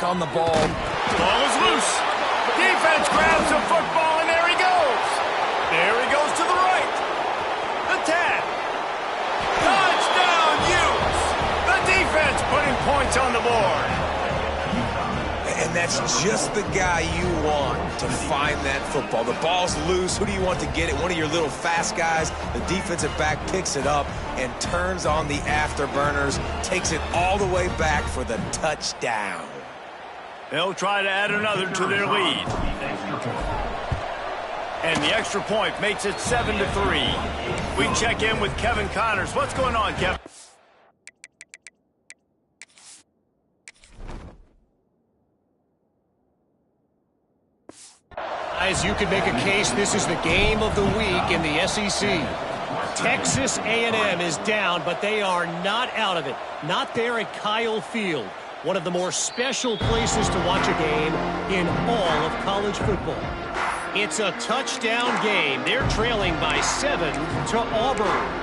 on the ball. Ball is loose. Defense grabs the football, and there he goes. There he goes to the right. The 10. Touchdown, Utes. The defense putting points on the board. And that's just the guy you want to find that football. The ball's loose. Who do you want to get it? One of your little fast guys. The defensive back picks it up and turns on the afterburners, takes it all the way back for the touchdown. They'll try to add another to their lead. And the extra point makes it 7-3. We check in with Kevin Connors. What's going on, Kevin? Guys, you could make a case this is the game of the week in the SEC. Texas A&M is down, but they are not out of it. Not there at Kyle Field, one of the more special places to watch a game in all of college football. It's a touchdown game. They're trailing by 7 to Auburn.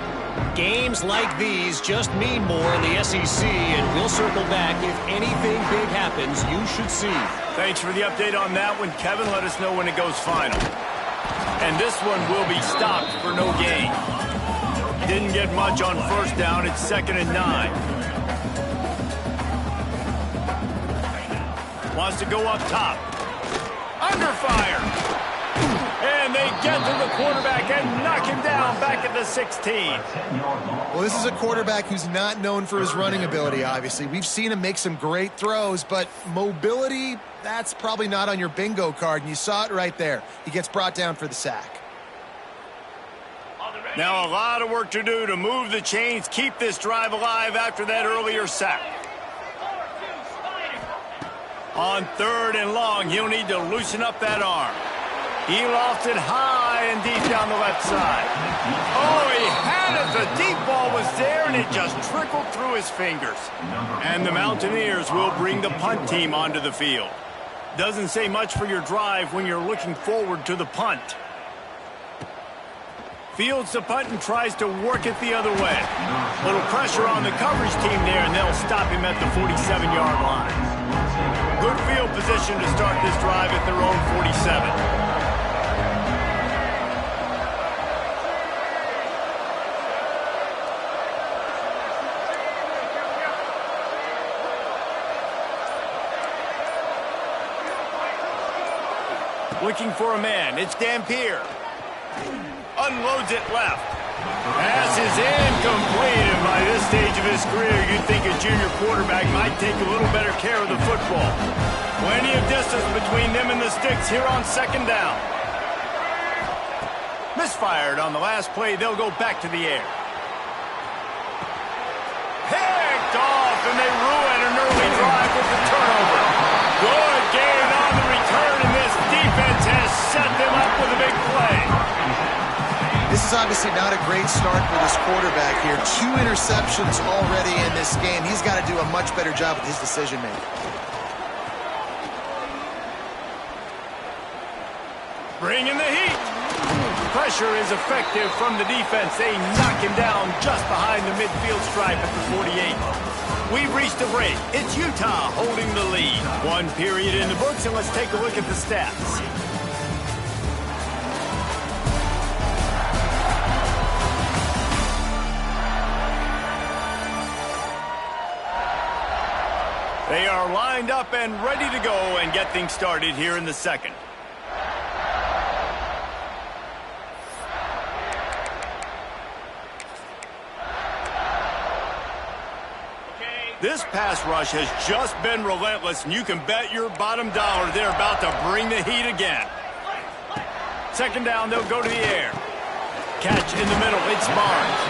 Games like these just mean more in the SEC, and we'll circle back if anything big happens you should see. Thanks for the update on that one, Kevin. Let us know when it goes final. And this one will be stopped for no gain. Didn't get much on first down. It's 2nd and 9. Wants to go up top. Under fire. And they get to the quarterback and knock him down back at the 16. Well, this is a quarterback who's not known for his running ability, obviously. We've seen him make some great throws, but mobility, that's probably not on your bingo card, and you saw it right there. He gets brought down for the sack. Now a lot of work to do to move the chains, keep this drive alive after that earlier sack. On 3rd and long, he'll need to loosen up that arm. He lofted high and deep down the left side. Oh, he had it. The deep ball was there, and it just trickled through his fingers. And the Mountaineers will bring the punt team onto the field. Doesn't say much for your drive when you're looking forward to the punt. Fields the punt and tries to work it the other way. Little pressure on the coverage team there, and they'll stop him at the 47-yard line. Good field position to start this drive at their own 47. Looking for a man. It's Dampier. Unloads it left. Pass is incomplete, and by this stage of his career, you'd think a junior quarterback might take a little better care of the football. Plenty of distance between them and the sticks here on 2nd down. Misfired on the last play. They'll go back to the air. Picked off, and they ruin an early drive with the turnover. Good gain on the return, and this defense has set them up with a big play. This is obviously not a great start for this quarterback here. 2 interceptions already in this game. He's got to do a much better job with his decision-making. Bringing the heat. Pressure is effective from the defense. They knock him down just behind the midfield stripe at the 48. We've reached a break. It's Utah holding the lead. 1 period in the books, and let's take a look at the stats. They are lined up and ready to go and get things started here in the 2nd. This pass rush has just been relentless, and you can bet your bottom dollar they're about to bring the heat again. 2nd down, they'll go to the air. Catch in the middle, it's Barnes.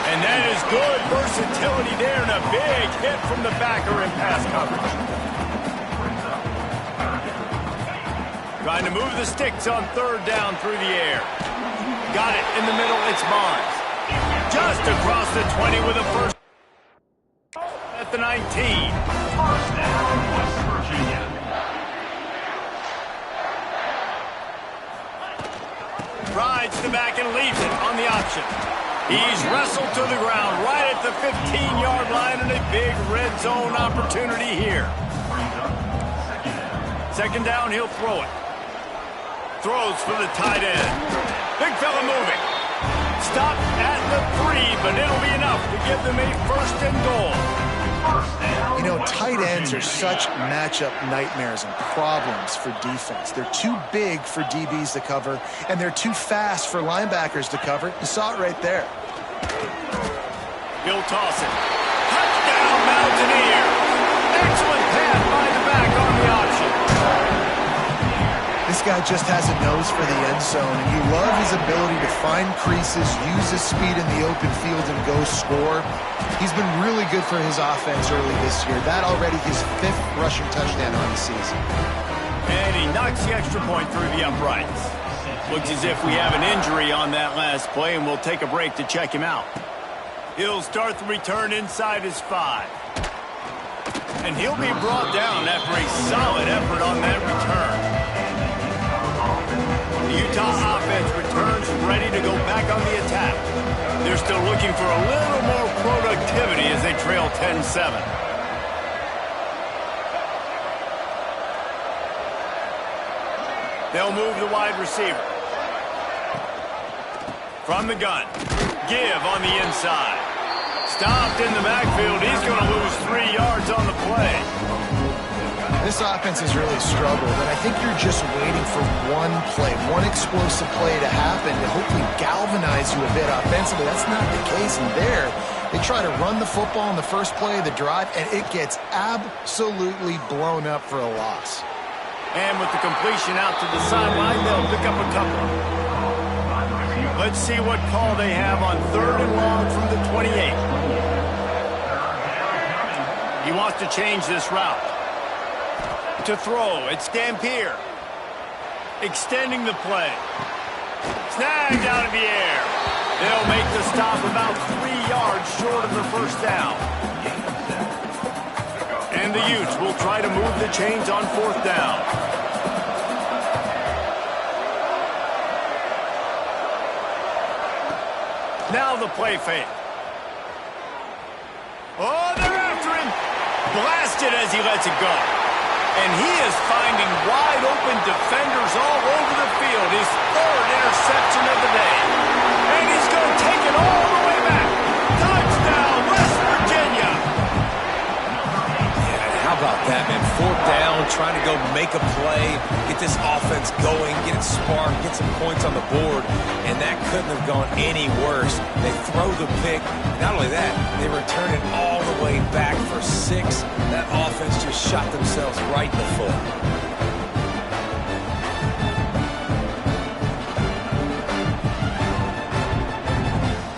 And that is good versatility there, and a big hit from the backer in pass coverage. Trying to move the sticks on 3rd down through the air. Got it in the middle, it's Barnes. Just across the 20 with a first at the 19. First down, West Virginia. Rides the back and leaves it on the option. He's wrestled to the ground right at the 15-yard line, and a big red zone opportunity here. Second down, he'll throw it. Throws for the tight end. Big fella moving. Stop at the 3, but it'll be enough to give them a first and goal. You know, tight ends are such matchup nightmares and problems for defense. They're too big for DBs to cover, and they're too fast for linebackers to cover. You saw it right there. He'll toss it. Touchdown, Mountaineers. Excellent pass by the back on the option. This guy just has a nose for the end zone, and you love his ability to find creases, use his speed in the open field, and go score. He's been really good for his offense early this year. That already his 5th rushing touchdown on the season. And he knocks the extra point through the uprights. Looks as if we have an injury on that last play, and we'll take a break to check him out. He'll start the return inside his 5. And he'll be brought down after a solid effort on that return. The Utah offense returns ready to go back on the attack. They're still looking for a little more productivity as they trail 10-7. They'll move the wide receiver. From the gun. Give on the inside. Stopped in the backfield. He's going to lose 3 yards on the play. This offense has really struggled, and I think you're just waiting for one play, one explosive play to happen to hopefully galvanize you a bit offensively. That's not the case, and there they try to run the football in the first play of the drive, and it gets absolutely blown up for a loss. And with the completion out to the sideline, they'll pick up a couple. Let's see what call they have on 3rd and long from the 28. He wants to change this route. To throw, it's Dampier. Extending the play. Snagged out of the air. They'll make the stop about 3 yards short of the first down. And the Utes will try to move the chains on 4th down. Now the play fake. Oh, they're after him. Blasted as he lets it go. And he is finding wide-open defenders all over the field. His 3rd interception of the day. And he's going to take it all the way back. Touchdown, West Virginia. Yeah, how about that, man? 4th down, trying to go make a play, get this offense going, get it sparked, get some points on the board, and that couldn't have gone any worse. They throw the pick. Not only that, they return it all the way back for 6. That offense just shot themselves right in the foot.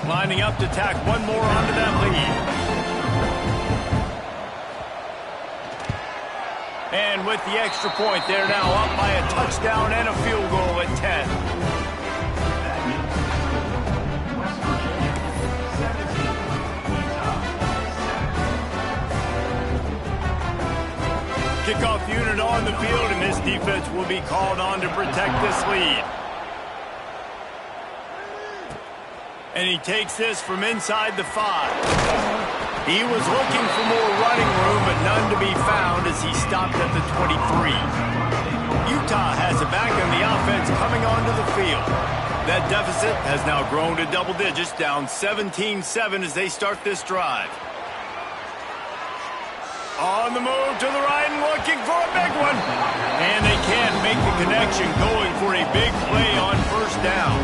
Lining up to tack one more onto that lead. And with the extra point, they're now up by a touchdown and a field goal at 10. Kickoff unit on the field, and this defense will be called on to protect this lead. And he takes this from inside the 5. He was looking for more running room, but none to be found as he stopped at the 23. Utah has it back, and the offense coming onto the field. That deficit has now grown to double digits, down 17-7 as they start this drive. On the move to the right and looking for a big one. And they can't make the connection, going for a big play on 1st down.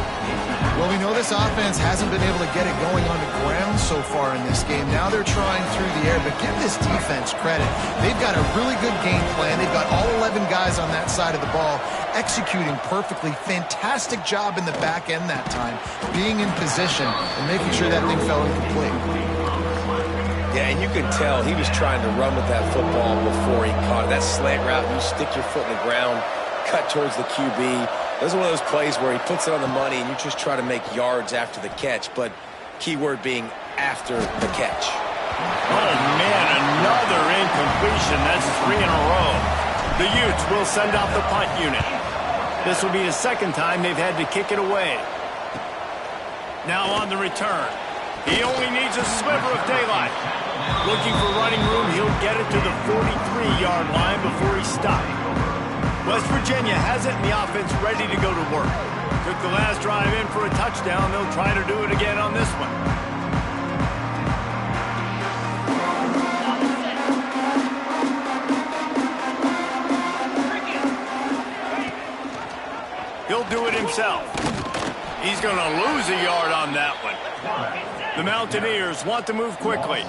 Well, we know this offense hasn't been able to get it going on the ground so far in this game. Now they're trying through the air, but give this defense credit. They've got a really good game plan. They've got all 11 guys on that side of the ball executing perfectly. Fantastic job in the back end that time, being in position and making sure that thing fell incomplete. Yeah, and you could tell he was trying to run with that football before he caught it. That slant route, you stick your foot in the ground, cut towards the QB. Those are one of those plays where he puts it on the money and you just try to make yards after the catch, but key word being after the catch. Oh, man, another incompletion. That's 3 in a row. The Utes will send out the punt unit. This will be the 2nd time they've had to kick it away. Now on the return. He only needs a sliver of daylight. Looking for running room, he'll get it to the 43-yard line before he stopped. West Virginia has it and the offense ready to go to work. Took the last drive in for a touchdown. They'll try to do it again on this one. He'll do it himself. He's going to lose a yard on that one. The Mountaineers want to move quickly.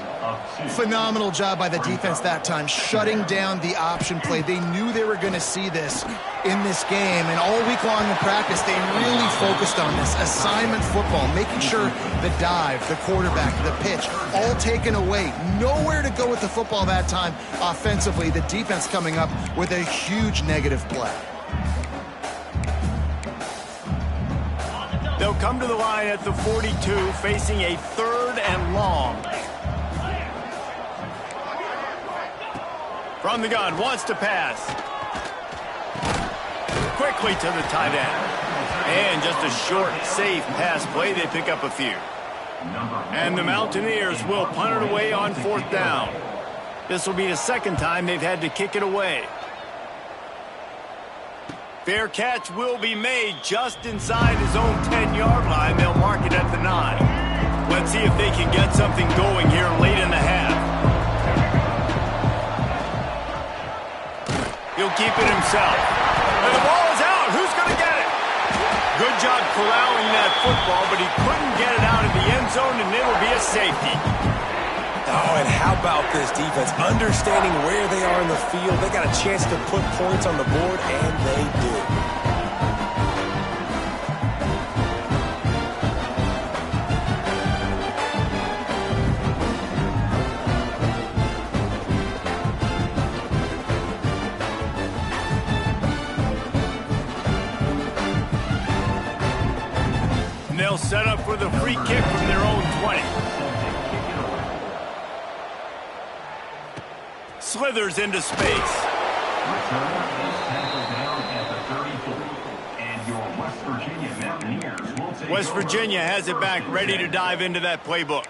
Phenomenal job by the defense that time, shutting down the option play. They knew they were going to see this in this game, and all week long in practice, they really focused on this assignment football, making sure the dive, the quarterback, the pitch, all taken away. Nowhere to go with the football that time offensively. The defense coming up with a huge negative play. They'll come to the line at the 42, facing a 3rd and long. From the gun, wants to pass. Quickly to the tight end. And just a short, safe pass play. They pick up a few. And the Mountaineers will punt it away on 4th down. This will be the 2nd time they've had to kick it away. Fair catch will be made just inside his own 10-yard line. They'll mark it at the 9. Let's see if they can get something going here late in the half. He'll keep it himself. And the ball is out. Who's going to get it? Good job corralling that football, but he couldn't get it out of the end zone, and it'll be a safety. Oh, and how about this defense? Understanding where they are in the field. They got a chance to put points on the board, and they did. And they'll set up for the free kick from their own 20. Slithers into space. West Virginia has it back, ready to dive into that playbook.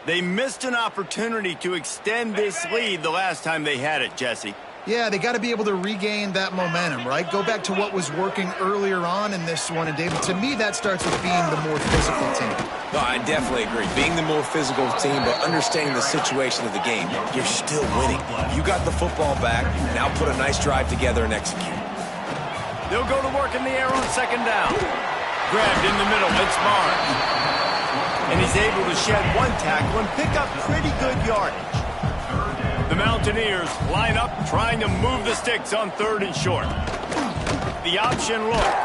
They missed an opportunity to extend this lead the last time they had it, Jesse. Yeah, they got to be able to regain that momentum, right? Go back to what was working earlier on in this one. And, David, to me, that starts with being the more physical team. No, I definitely agree. Being the more physical team, but understanding the situation of the game, you're still winning. You got the football back. Now put a nice drive together and execute. They'll go to work in the air on 2nd down. Grabbed in the middle. It's Barnes. And he's able to shed one tackle and pick up pretty good yardage. The Mountaineers line up, trying to move the sticks on 3rd and short. The option look.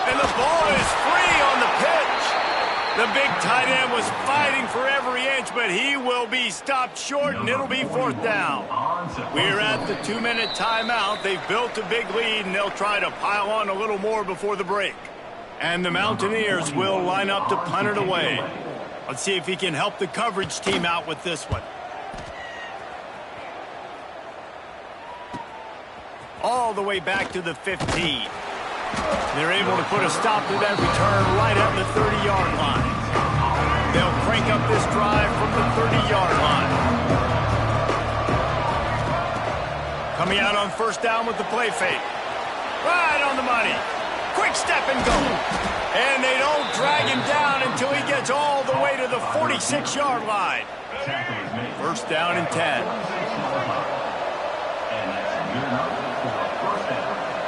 And the ball is free on the pitch. The big tight end was fighting for every inch, but he will be stopped short, and it'll be 4th down. We're at the 2-minute timeout. They've built a big lead, and they'll try to pile on a little more before the break. And the Mountaineers will line up to punt it away. Let's see if he can help the coverage team out with this one. All the way back to the 15. They're able to put a stop to that return right at the 30-yard line. They'll crank up this drive from the 30-yard line. Coming out on 1st down with the play fake. Right on the money. Quick step and go. And they don't drag him down until he gets all the way to the 46-yard line. 1st down and 10.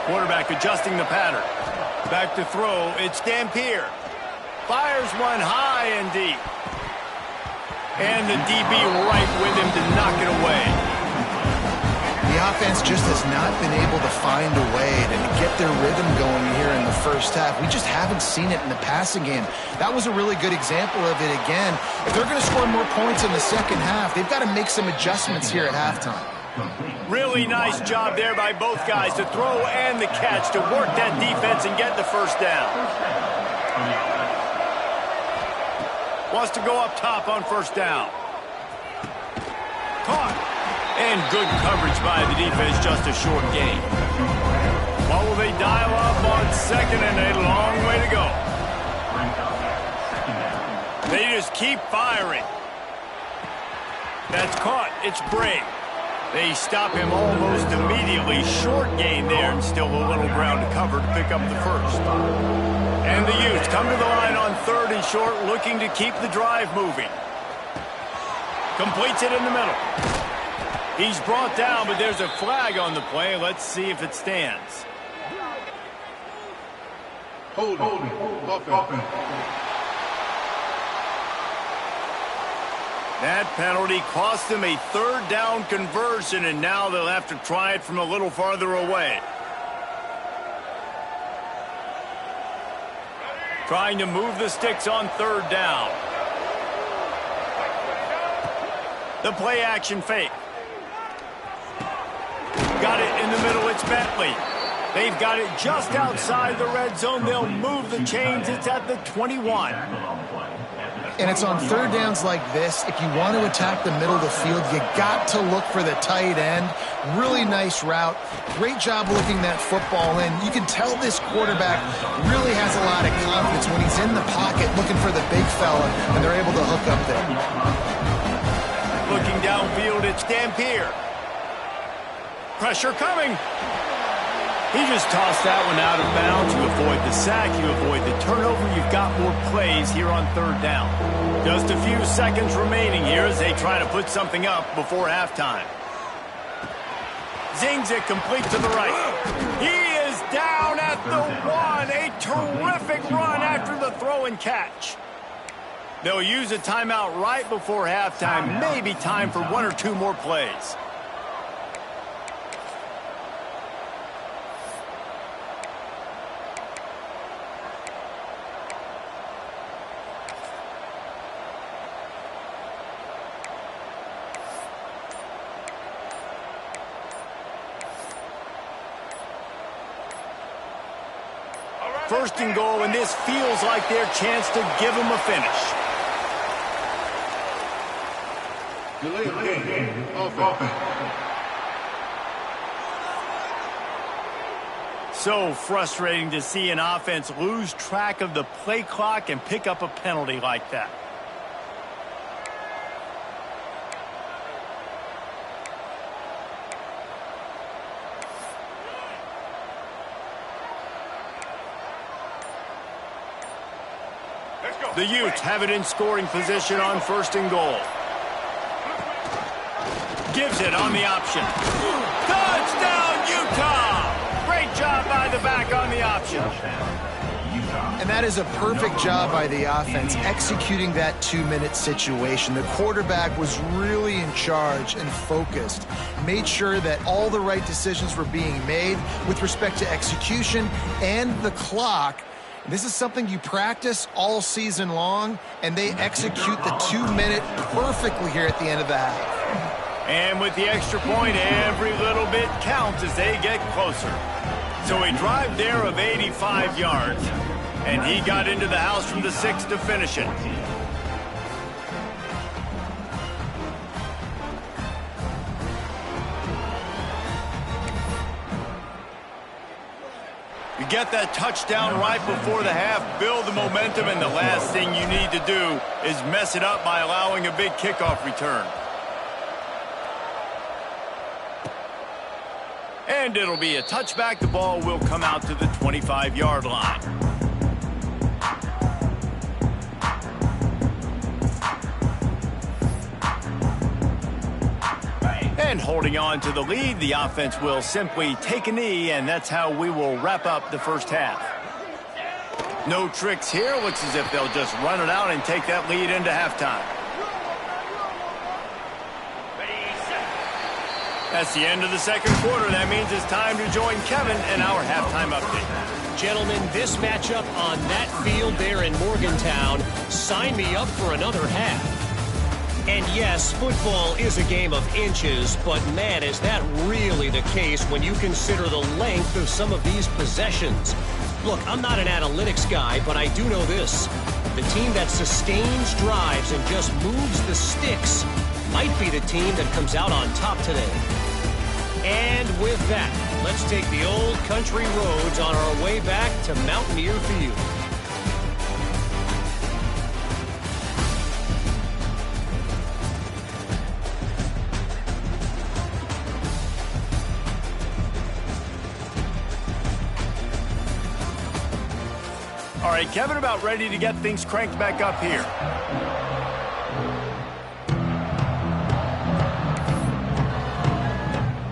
Quarterback adjusting the pattern. Back to throw. It's Dampier. Fires one high and deep. And the DB right with him to knock it away. The offense just has not been able to find a way to get their rhythm going here in the first half. We just haven't seen it in the passing game. That was a really good example of it again. If they're going to score more points in the second half, they've got to make some adjustments here at halftime. Really nice job there by both guys to throw and the catch to work that defense and get the 1st down. Wants to go up top on 1st down. Caught. And good coverage by the defense, just a short gain. What will they dial up on 2nd and a long way to go? They just keep firing. That's caught. It's Bray. They stop him almost immediately. Short gain there and still a little ground to cover to pick up the first. And the Utes come to the line on 3rd and short, looking to keep the drive moving. Completes it in the middle. He's brought down, but there's a flag on the play. Let's see if it stands. Hold it. That penalty cost them a 3rd down conversion, and now they'll have to try it from a little farther away. Trying to move the sticks on 3rd down. The play action fake. Got it in the middle. It's Bentley. They've got it just outside the red zone. They'll move the chains. It's at the 21. And it's on 3rd downs like this. If you want to attack the middle of the field, you got to look for the tight end. Really nice route. Great job looking that football in. You can tell this quarterback really has a lot of confidence when he's in the pocket looking for the big fella, and they're able to hook up there. Looking downfield, it's Dampier. Pressure coming. He just tossed that one out of bounds. You avoid the sack, you avoid the turnover. You've got more plays here on 3rd down. Just a few seconds remaining here as they try to put something up before halftime. Zings it complete to the right. He is down at the 1. A terrific run after the throw and catch. They'll use a timeout right before halftime. Maybe time for 1 or 2 more plays. First and goal, and this feels like their chance to give them a finish. So frustrating to see an offense lose track of the play clock and pick up a penalty like that. The Utes have it in scoring position on 1st and goal. Gives it on the option. Touchdown, Utah! Great job by the back on the option. And that is a perfect job by the offense, executing that 2-minute situation. The quarterback was really in charge and focused. Made sure that all the right decisions were being made with respect to execution and the clock. This is something you practice all season long, and they execute the 2-minute perfectly here at the end of the half. And with the extra point, every little bit counts as they get closer. So a drive there of 85 yards, and he got into the house from the 6 to finish it. You get that touchdown right before the half, build the momentum, and the last thing you need to do is mess it up by allowing a big kickoff return. And it'll be a touchback. The ball will come out to the 25-yard line. And holding on to the lead, the offense will simply take a knee, and that's how we will wrap up the first half. No tricks here. Looks as if they'll just run it out and take that lead into halftime. That's the end of the second quarter. That means it's time to join Kevin in our halftime update. Gentlemen, this matchup on that field there in Morgantown, sign me up for another half. And yes, football is a game of inches, but man, is that really the case when you consider the length of some of these possessions. Look, I'm not an analytics guy, but I do know this. The team that sustains drives and just moves the sticks might be the team that comes out on top today. And with that, let's take the old country roads on our way back to Mountaineer Field. All right, Kevin, about ready to get things cranked back up here.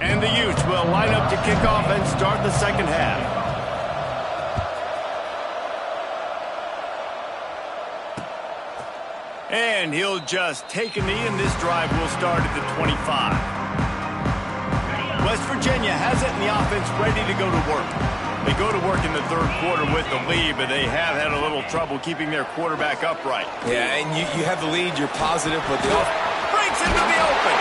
And the Utes will line up to kick off and start the second half. And he'll just take a knee, and this drive will start at the 25. West Virginia has it, and the offense ready to go to work. They go to work in the third quarter with the lead, but they have had a little trouble keeping their quarterback upright. Yeah, and you have the lead, you're positive, but the offense Breaks into the open.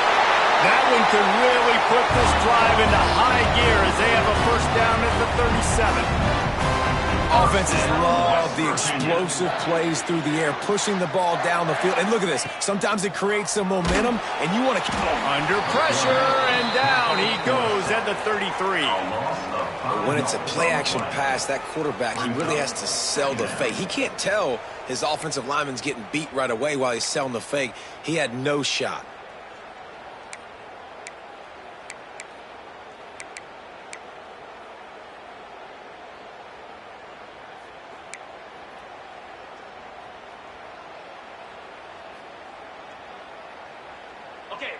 That one could really put this drive into high gear as they have a first down at the 37. Offenses love the explosive plays through the air, pushing the ball down the field. And look at this. Sometimes it creates some momentum, and you want to keep under pressure, and down he goes at the 33. But when it's a play-action pass, that quarterback, he really has to sell the fake. He can't tell his offensive lineman's getting beat right away while he's selling the fake. He had no shot.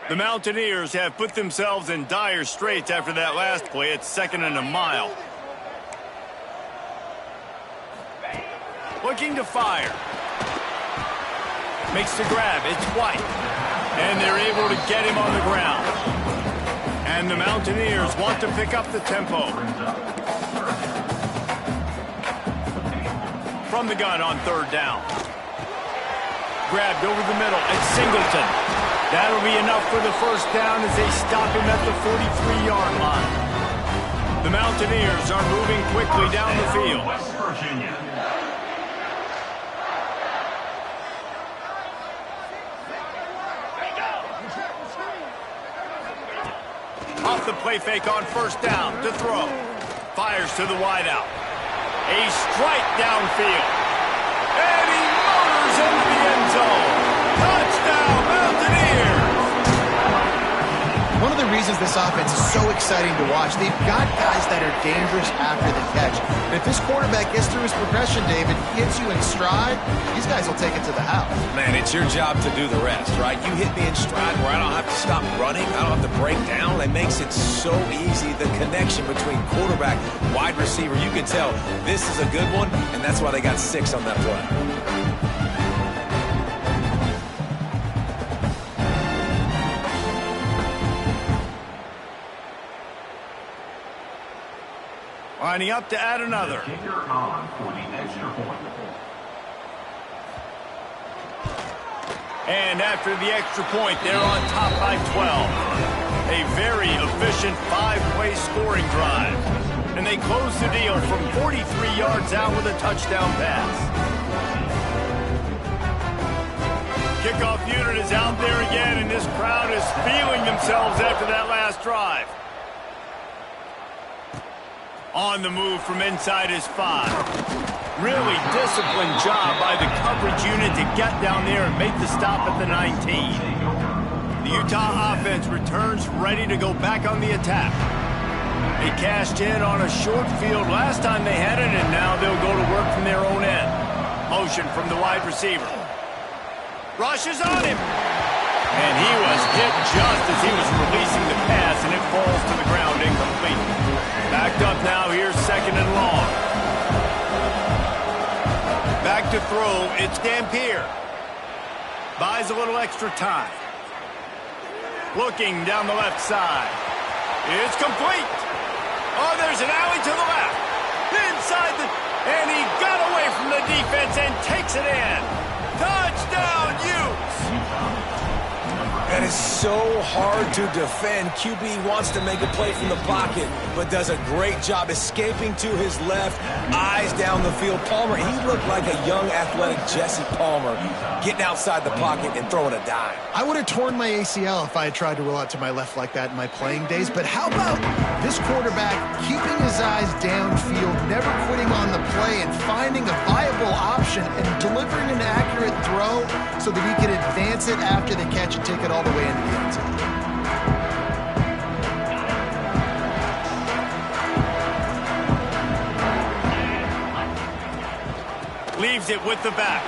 The Mountaineers have put themselves in dire straits after that last play. It's 2nd and a mile. Looking to fire. Makes the grab. It's White. And they're able to get him on the ground. And the Mountaineers want to pick up the tempo. From the gun on 3rd down. Grabbed over the middle. It's Singleton. That'll be enough for the first down as they stop him at the 43-yard line. The Mountaineers are moving quickly down the field. West Virginia. Off the play fake on 1st down to throw. Fires to the wideout. A strike downfield. And he motors into the end zone. Touchdown, Mountaineers! One of the reasons this offense is so exciting to watch, they've got guys that are dangerous after the catch. And if this quarterback gets through his progression, David, hits you in stride, these guys will take it to the house. Man, it's your job to do the rest, right? You hit me in stride where I don't have to stop running. I don't have to break down. It makes it so easy, the connection between quarterback, wide receiver. You can tell this is a good one, and that's why they got 6 on that play. Lining up to add another. Kicker on for the extra point. And after the extra point, they're on top by 12. A very efficient 5-play scoring drive. And they close the deal from 43 yards out with a touchdown pass. Kickoff unit is out there again, and this crowd is feeling themselves after that last drive. On the move from inside his 5. Really disciplined job by the coverage unit to get down there and make the stop at the 19. The Utah offense returns ready to go back on the attack. They cashed in on a short field last time they had it, and now they'll go to work from their own end. Motion from the wide receiver. Rushes on him. And he was hit just as he was releasing the pass, and it falls to the ground incomplete. Backed up now, here's 2nd and long. Back to throw, it's Dampier. Buys a little extra time. Looking down the left side. It's complete. Oh, there's an alley to the left. Inside the... And he got away from the defense and takes it in. Touchdown, Utes! That is so hard to defend. QB wants to make a play from the pocket, but does a great job escaping to his left, eyes down the field. Palmer, he looked like a young, athletic Jesse Palmer, getting outside the pocket and throwing a dime. I would have torn my ACL if I had tried to roll out to my left like that in my playing days, but how about this quarterback keeping his eyes downfield, never quitting on the play, and finding a viable option and delivering an accurate throw so that he can advance it after the catch and take it all the way into the end zone. saves it with the back.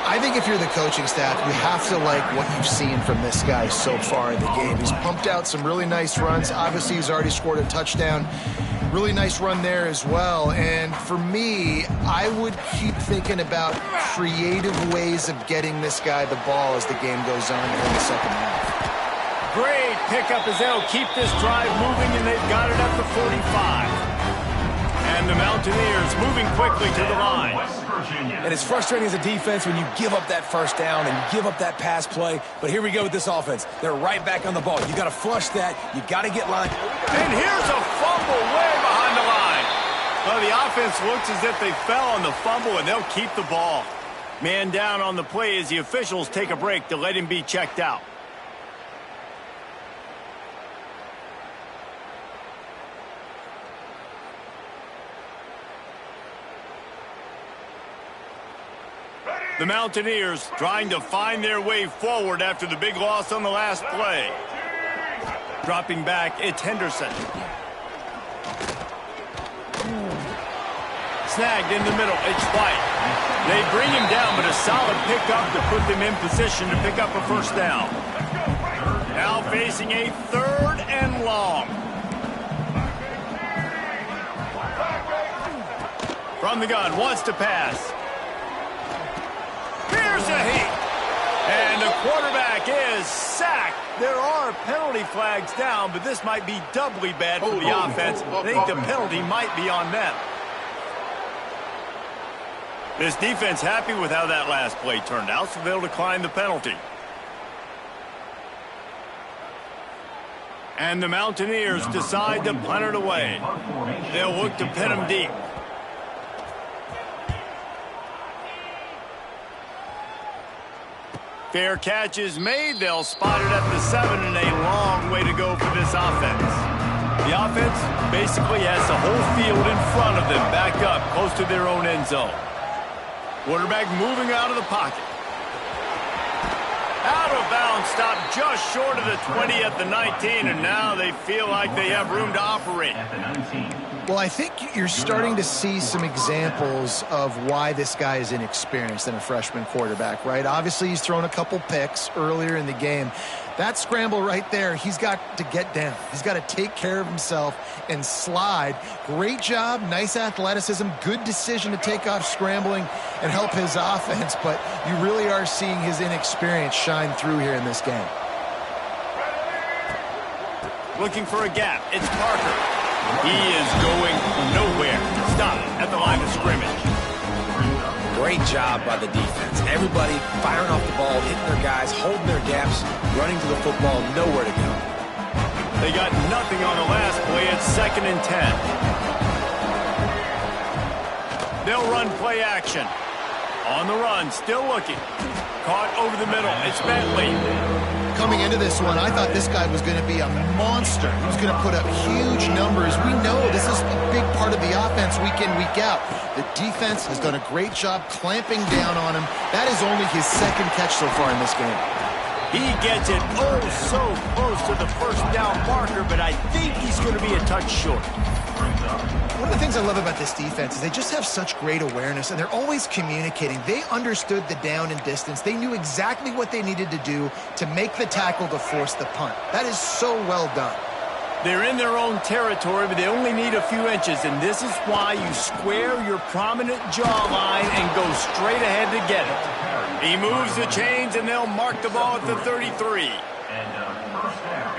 I think if you're the coaching staff, you have to like what you've seen from this guy so far in the game. He's pumped out some really nice runs. Obviously, he's already scored a touchdown. Really nice run there as well. And for me, I would keep thinking about creative ways of getting this guy the ball as the game goes on here in the second half. Great pickup as they'll keep this drive moving, and they've got it at the 45. And the Mountaineers moving quickly to the line. And it's frustrating as a defense when you give up that first down and you give up that pass play. But here we go with this offense. They're right back on the ball. You got to flush that. You got to get line. And here's a fumble way behind the line. Well, the offense looks as if they fell on the fumble, and they'll keep the ball. Man down on the play as the officials take a break to let him be checked out. The Mountaineers trying to find their way forward after the big loss on the last play. Dropping back, it's Henderson. Snagged in the middle, it's White. They bring him down, but a solid pickup to put them in position to pick up a first down. Now facing a 3rd and long. From the gun, wants to pass. Here's a heat. And the quarterback is sacked. There are penalty flags down, but this might be doubly bad for the offense. I think the penalty might be on them. This defense happy with how that last play turned out, so they'll decline the penalty. And the Mountaineers decide to punt it away. They'll look to pin them deep. Fair catch is made. They'll spot it at the 7, and a long way to go for this offense. The offense basically has the whole field in front of them, backed up close to their own end zone. Quarterback moving out of the pocket. Out of bounds, stopped just short of the 20 at the 19, and now they feel like they have room to operate. Well, I think you're starting to see some examples of why this guy is inexperienced in a freshman quarterback, right? Obviously, he's thrown a couple picks earlier in the game. That scramble right there, he's got to get down. He's got to take care of himself and slide. Great job, nice athleticism, good decision to take off scrambling and help his offense, but you really are seeing his inexperience shine through here in this game. Looking for a gap, it's Parker. He is going nowhere. Stop at the line of scrimmage. Great job by the defense. Everybody firing off the ball, hitting their guys, holding their gaps, running to the football, nowhere to go. They got nothing on the last play. It's 2nd and 10. They'll run play action. On the run, still looking. Caught over the middle. It's Bentley. Coming into this one, I thought this guy was going to be a monster. He was going to put up huge numbers. We know this is a big part of the offense week in, week out. The defense has done a great job clamping down on him. That is only his 2nd catch so far in this game. He gets it so close to the first down marker, but I think he's going to be a touch short. One of the things I love about this defense is they just have such great awareness, and they're always communicating. They understood the down and distance. They knew exactly what they needed to do to make the tackle to force the punt. That is so well done. They're in their own territory, but they only need a few inches, and this is why you square your prominent jawline and go straight ahead to get it. He moves the chains, and they'll mark the ball at the 33.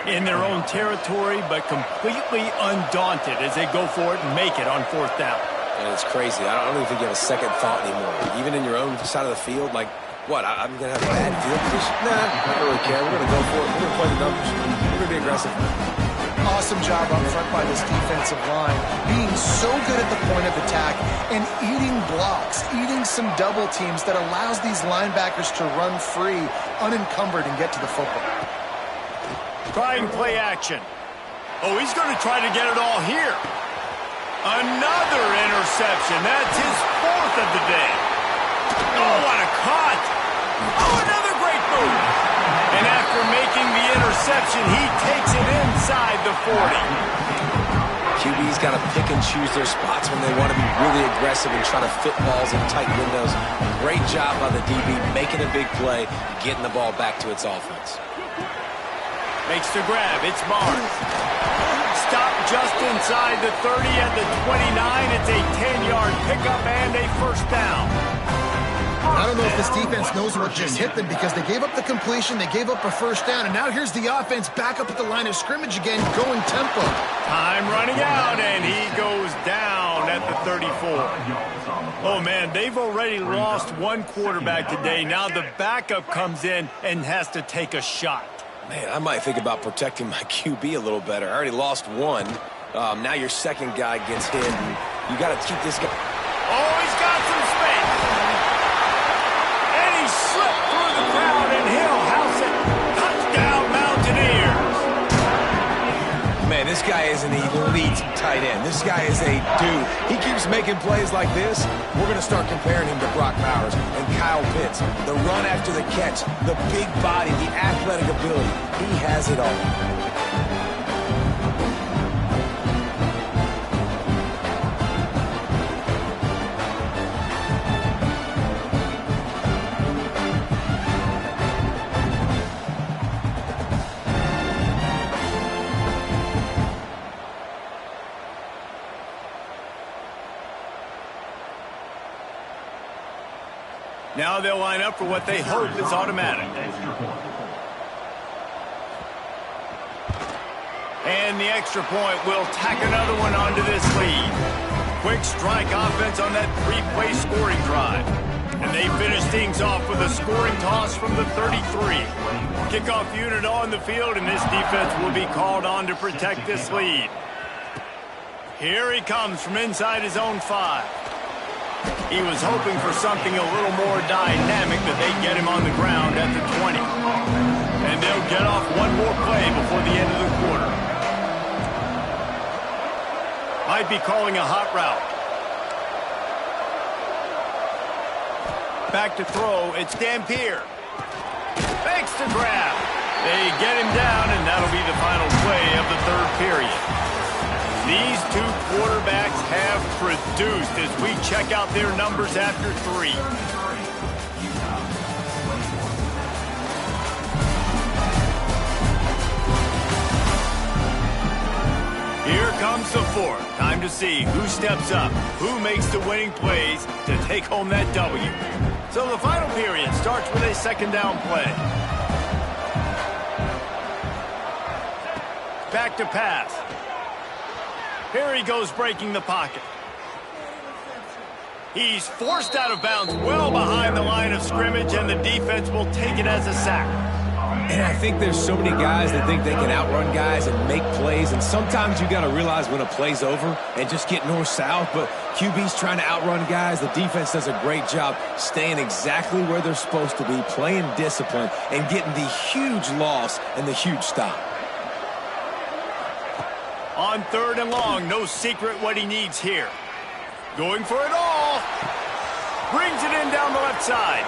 In their own territory, but completely undaunted as they go for it and make it on 4th down. And it's crazy. I don't even think you have a second thought anymore. Even in your own side of the field, like, what, I'm going to have a bad field position? Nah, I don't really care. We're going to go for it. We're going to play the numbers. We're going to be aggressive. Awesome job up front by this defensive line, being so good at the point of attack and eating blocks, eating some double teams that allows these linebackers to run free, unencumbered, and get to the football. Trying play action. Oh, he's going to try to get it all here. Another interception. That's his 4th of the day. Oh, what a caught. Oh, another great move. And after making the interception, he takes it inside the 40. QB's got to pick and choose their spots when they want to be really aggressive and try to fit balls in tight windows. Great job by the DB making a big play, getting the ball back to its offense. Makes the grab. It's Barnes. Stop just inside the 30 at the 29. It's a 10-yard pickup and a first down. I don't know if this defense knows what just hit them because they gave up the completion, they gave up a first down, and now here's the offense back up at the line of scrimmage again, going tempo. Time running out, and he goes down at the 34. Oh, man, they've already lost one quarterback today. Now the backup comes in and has to take a shot. Man, I might think about protecting my QB a little better. I already lost one. Now your second guy gets hit. And you got to keep this guy. Oh, he's got some space. And he slipped through the crowd, and he'll house it. Touchdown, Mountaineers. Man, this guy is an elite tight end. This guy is a dude. He keeps making plays like this. We're going to start comparing him to Brock Bowers and Kyle Pitts. The run after the catch, the big body, the athletic ability. He has it all. Now they'll line up for what they hope is automatic. And the extra point will tack another one onto this lead. Quick strike offense on that three-play scoring drive. And they finish things off with a scoring toss from the 33. Kickoff unit on the field, and this defense will be called on to protect this lead. Here he comes from inside his own 5. He was hoping for something a little more dynamic, but they get him on the ground at the 20. And they'll get off one more play before the end of the quarter. Might be calling a hot route. Back to throw, it's Dampier. Makes the grab. They get him down, and that'll be the final play of the third period. These two quarterbacks have produced as we check out their numbers after 3. Here comes the fourth. Time to see who steps up, who makes the winning plays to take home that W. So the final period starts with a second down play. Back to pass. Here he goes breaking the pocket. He's forced out of bounds well behind the line of scrimmage, and the defense will take it as a sack. And I think there's so many guys that think they can outrun guys and make plays, and sometimes you got to realize when a play's over and just get north-south, but QB's trying to outrun guys. The defense does a great job staying exactly where they're supposed to be, playing discipline, and getting the huge loss and the huge stop. On third and long, no secret what he needs here. Going for it all. Brings it in down the left side.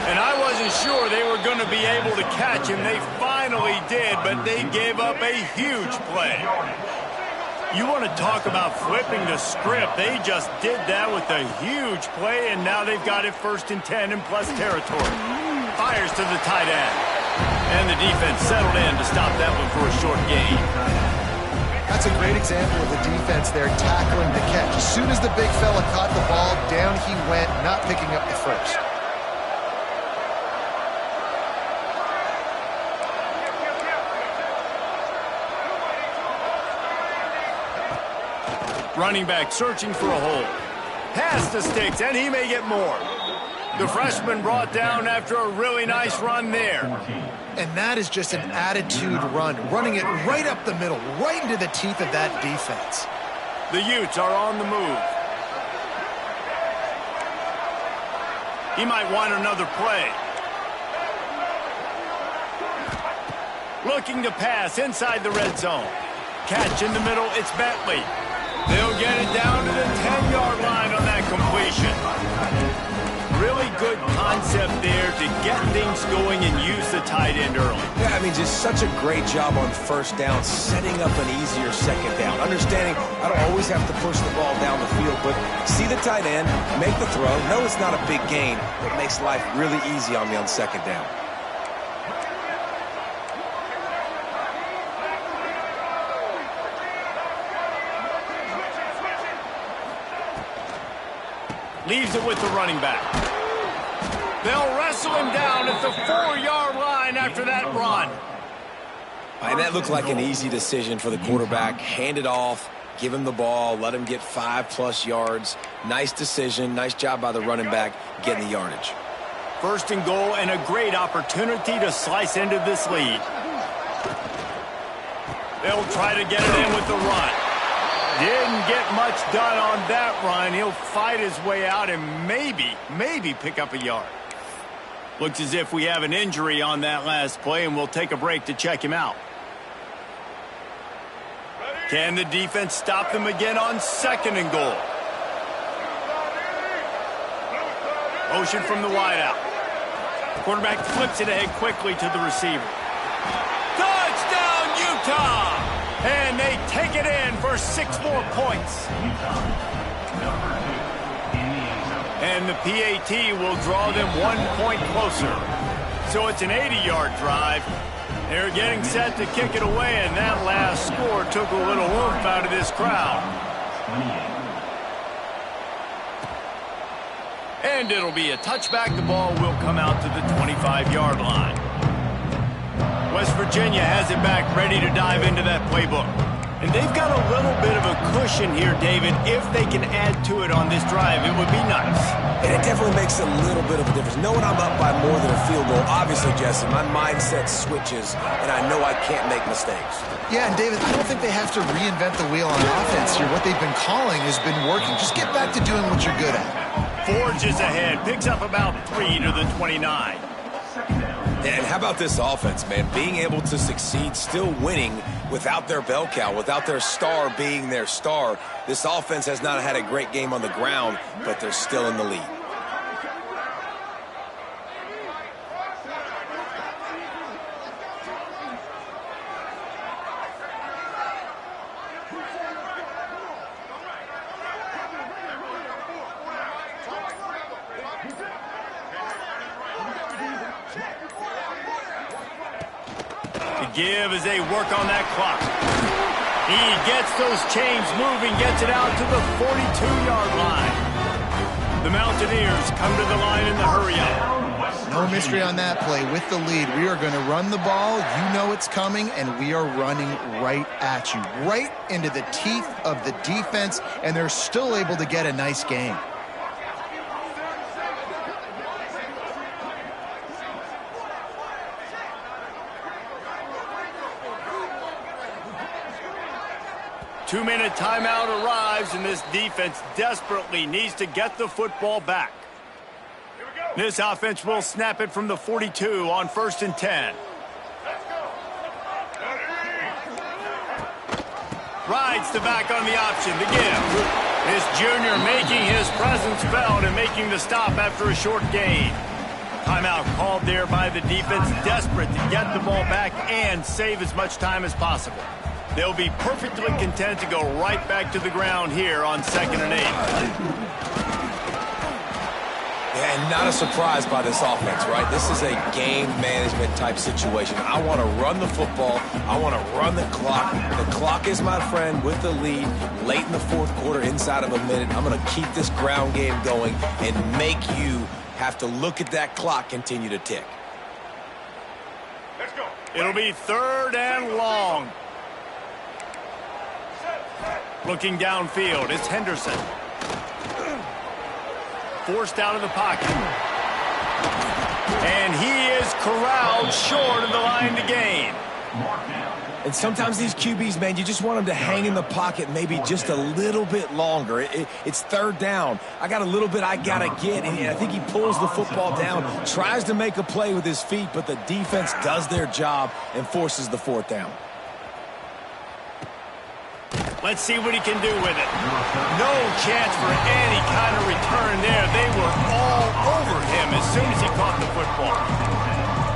And I wasn't sure they were going to be able to catch him. They finally did, but they gave up a huge play. You want to talk about flipping the script. They just did that with a huge play, and now they've got it 1st and 10 in plus territory. Fires to the tight end. And the defense settled in to stop that one for a short gain. That's a great example of the defense there tackling the catch. As soon as the big fella caught the ball, down he went, not picking up the first. Running back searching for a hole. Pass the sticks, and he may get more. The freshman brought down after a really nice run there. And that is just an attitude run, running it right up the middle, right into the teeth of that defense. The Utes are on the move. He might want another play. Looking to pass inside the red zone. Catch in the middle, it's Bentley. They'll get it down to the 10-yard line on that completion. really good concept there to get things going and use the tight end early. Yeah, I mean, just such a great job on first down, setting up an easier second down. Understanding I don't always have to push the ball down the field, but see the tight end, make the throw. No, it's not a big gain, but makes life really easy on me on second down. Leaves it with the running back. They'll wrestle him down at the 4-yard line after that run. And that looked like an easy decision for the quarterback. Hand it off, give him the ball, let him get 5+ yards. Nice decision. Nice job by the running back getting the yardage. First and goal and a great opportunity to slice into this lead. They'll try to get it in with the run. Didn't get much done on that run. He'll fight his way out and maybe pick up a yard. Looks as if we have an injury on that last play, and we'll take a break to check him out. Can the defense stop them again on second and goal? Motion from the wideout. Quarterback flips it ahead quickly to the receiver. Touchdown, Utah! And they take it in for 6 more points. And the PAT will draw them 1 point closer. So it's an 80-yard drive. They're getting set to kick it away, and that last score took a little oomph out of this crowd. And it'll be a touchback. The ball will come out to the 25-yard line. West Virginia has it back, ready to dive into that playbook. And they've got a little bit of a cushion here, David. If they can add to it on this drive, it would be nice. And it definitely makes a little bit of a difference. Knowing I'm up by more than a field goal, obviously, Jesse, my mindset switches, and I know I can't make mistakes. Yeah, and David, I don't think they have to reinvent the wheel on offense here. What they've been calling has been working. Just get back to doing what you're good at. Forges ahead, picks up about 3 to the 29. And how about this offense, man? Being able to succeed, still winning without their bell cow, without their star being their star. This offense has not had a great game on the ground, but they're still in the lead. Give as they work on that clock. He gets those chains moving, gets it out to the 42-yard line. The Mountaineers come to the line in the hurry-up. No mystery on that play. With the lead, we are going to run the ball. You know it's coming, and we are running right at you, right into the teeth of the defense, and they're still able to get a nice game. Two-minute timeout arrives, and this defense desperately needs to get the football back. This offense will snap it from the 42 on 1st and 10. Rides the back on the option to give. This junior making his presence felt and making the stop after a short gain. Timeout called there by the defense, desperate to get the ball back and save as much time as possible. They'll be perfectly content to go right back to the ground here on 2nd and 8. Yeah, and not a surprise by this offense, right? This is a game management type situation. I want to run the football. I want to run the clock. The clock is my friend with the lead late in the 4th quarter, inside of a minute. I'm going to keep this ground game going and make you have to look at that clock continue to tick. Let's go. It'll be 3rd and long. Looking downfield, it's Henderson. Forced out of the pocket. And he is corralled short of the line to gain. And sometimes these QBs, man, you just want them to hang in the pocket maybe just a little bit longer. It's 3rd down. I got a little bit I got to get, and I think he pulls the football down, tries to make a play with his feet, but the defense does their job and forces the 4th down. Let's see what he can do with it. No chance for any kind of return there. They were all over him as soon as he caught the football.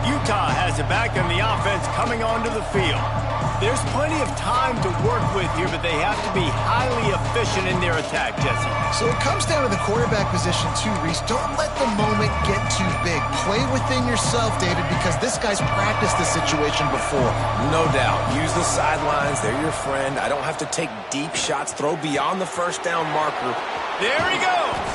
Utah has it back, and the offense coming onto the field. There's plenty of time to work with here, but they have to be highly efficient in their attack, Jesse. So it comes down to the quarterback position too, Reese. Don't let the moment get too big. Play within yourself, David, because this guy's practiced this situation before. No doubt. Use the sidelines. They're your friend. I don't have to take deep shots. Throw beyond the first down marker. There he goes.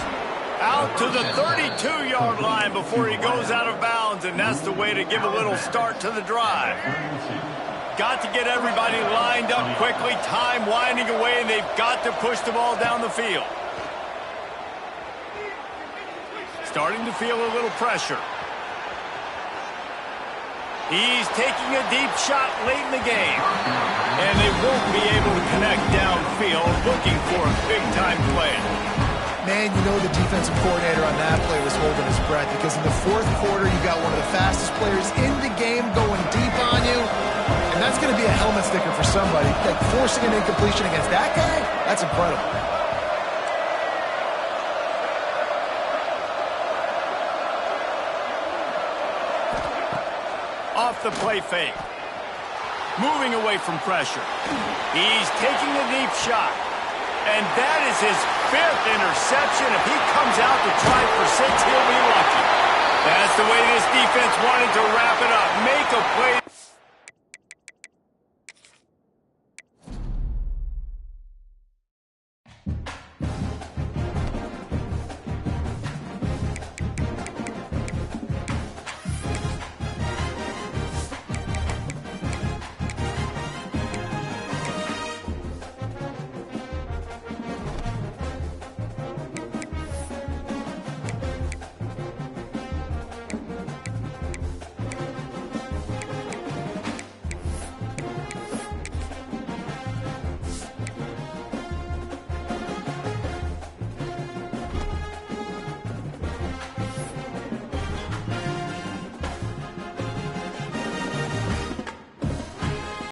Out to the 32-yard line before he goes out of bounds, and that's the way to give a little start to the drive. Got to get everybody lined up quickly, time winding away, and they've got to push the ball down the field. Starting to feel a little pressure. He's taking a deep shot late in the game. And they won't be able to connect downfield, looking for a big-time play. Man, you know the defensive coordinator on that play was holding his breath because in the fourth quarter, you got one of the fastest players in the game going deep on you. And that's going to be a helmet sticker for somebody. Like forcing an incompletion against that guy, that's incredible. Off the play fake. Moving away from pressure. He's taking a deep shot. And that is his 5th interception. If he comes out to try for 6, he'll be lucky. That's the way this defense wanted to wrap it up. Make a play